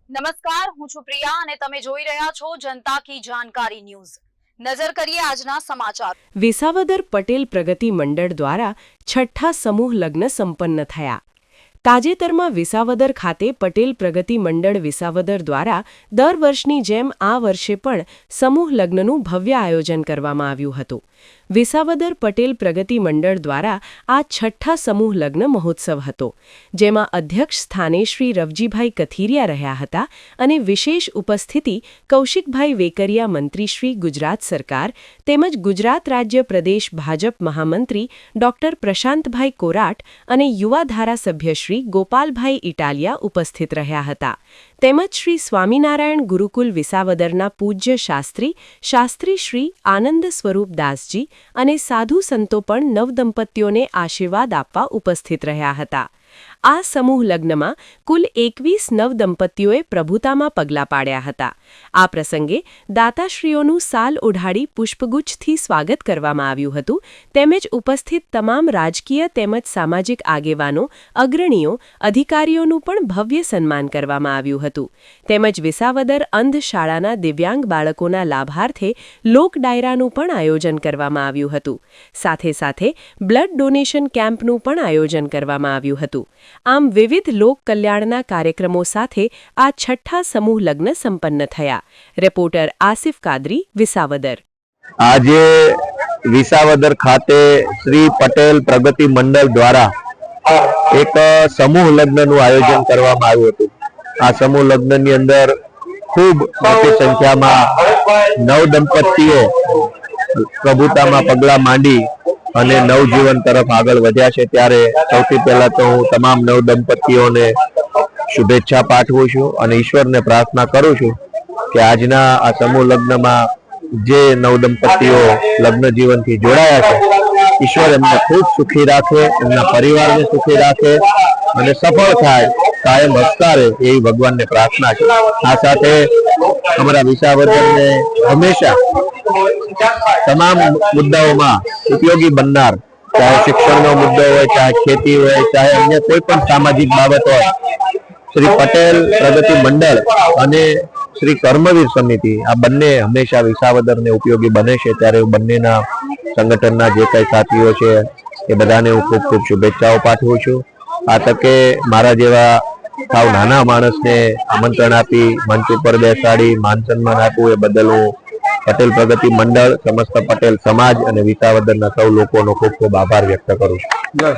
નમસ્કાર, હું છું પ્રિયા અને તમે જોઈ રહ્યા છો જનતા કી જાણકારી ન્યૂઝ। નજર કરીએ આજના સમાચાર। વિસાવદર પટેલ પ્રગતિ મંડળ દ્વારા છઠ્ઠા સમૂહ લગ્ન સંપન્ન થયા। તાજેતરમાં વિસાવદર ખાતે પટેલ પ્રગતિ મંડળ વિસાવદર દ્વારા દર વર્ષની જેમ આ વર્ષે પણ સમૂહ લગ્નનું ભવ્ય આયોજન કરવામાં આવ્યું હતું। વિસાવદર પટેલ પ્રગતિ મંડળ દ્વારા આ છઠ્ઠા સમૂહ લગ્ન મહોત્સવ હતો, જેમાં અધ્યક્ષ સ્થાને શ્રી રવજીભાઈ કથિરિયા રહ્યા હતા અને વિશેષ ઉપસ્થિતિ કૌશિકભાઈ વેકરિયા મંત્રી શ્રી ગુજરાત સરકાર તેમજ ગુજરાત રાજ્ય પ્રદેશ ભાજપ મહામંત્રી ડોક્ટર પ્રશાંતભાઈ કોરાટ અને યુવા ધારાસભ્ય શ્રી ગોપાલભાઈ ઇટાલિયા ઉપસ્થિત રહ્યા હતા। તેમજ શ્રી સ્વામિનારાયણ ગુરુકુલ વિસાવદરના પૂજ્ય શાસ્ત્રી શ્રી આનંદ સ્વરૂપ દાસજી અને સાધુ સંતો પણ નવદંપતીઓને આશીર્વાદ આપવા ઉપસ્થિત રહ્યા હતા। આ સમૂહ લગ્નમાં કુલ 21 નવદંપતીઓએ પ્રભુતામાં પગલાં પાડ્યા હતા। આ પ્રસંગે દાતાશ્રીઓનું સાલ ઓઢાડી પુષ્પગુચ્છથી સ્વાગત કરવામાં આવ્યું હતું, તેમજ ઉપસ્થિત તમામ રાજકીય તેમજ સામાજિક આગેવાનો, અગ્રણીઓ, અધિકારીઓનું પણ ભવ્ય સન્માન કરવામાં આવ્યું હતું। તેમજ વિસાવદર અંધ શાળાના દિવ્યાંગ બાળકોના લાભાર્થે લોક ડાયરાનું પણ આયોજન કરવામાં આવ્યું હતું। સાથે સાથે બ્લડ ડોનેશન કેમ્પનું પણ આયોજન કરવામાં આવ્યું હતું। આમ વિવિધ લોક કલ્યાણના કાર્યક્રમો સાથે આ છઠ્ઠા સમૂહ લગ્ન સંપન્ન થયા। રિપોર્ટર આસિફ કાદરી, વિસાવદર। આજે વિસાવદર ખાતે શ્રી પટેલ પ્રગતિ મંડળ દ્વારા એક સમૂહ લગ્નનું આયોજન કરવામાં આવ્યું હતું। આ સમૂહ લગ્નની અંદર ખૂબ મોટી સંખ્યામાં નવદંપતીઓ પ્રભુતામાં પગલાં માંડી અને નવજીવન તરફ આગળ વધ્યા છે। ત્યારે સૌથી પહેલા તો હું તમામ નવદંપતીઓને શુભેચ્છા પાઠવું છું અને ઈશ્વરને પ્રાર્થના કરું છું કે આજના આ સમૂહ લગ્નમાં જે નવદંપતીઓ લગ્ન જીવનથી જોડાયા છે, ઈશ્વર એમને ખૂબ સુખી રાખે, એમના પરિવારને સુખી રાખે અને સફળ થાય, કાયમ હસતા રહે એવી ભગવાનને પ્રાર્થના છે। આ સાથે અમારા વિસાવદરને હંમેશા તમામ મુદ્દાઓમાં ઉપયોગી બનનાર, ચાહે શિક્ષણનો મુદ્દો હોય, ચાહે ખેતી હોય, ચાહે અન્ય કોઈ પણ સામાજિક બાબત હોય, શ્રી પટેલ પ્રગતિ મંડળ અને શ્રી કર્મવીર સમિતિ આ બંને હંમેશા વિસાવદરને ઉપયોગી બને છે। ત્યારે બંનેના સંગઠનના જે કંઈ સાથીઓ છે એ બધાને હું ખૂબ ખૂબ શુભેચ્છાઓ પાઠવું છું। આ તકે મારા જેવા સાવ નાના માણસને આમંત્રણ આપી મંચ ઉપર બેસાડી માન સન્માન આપવું એ બદલ હું પટેલ પ્રગતિ મંડળ, સમસ્ત પટેલ સમાજ અને વિસાવદરના સૌ લોકોનો ખૂબ ખૂબ આભાર વ્યક્ત કરું છું।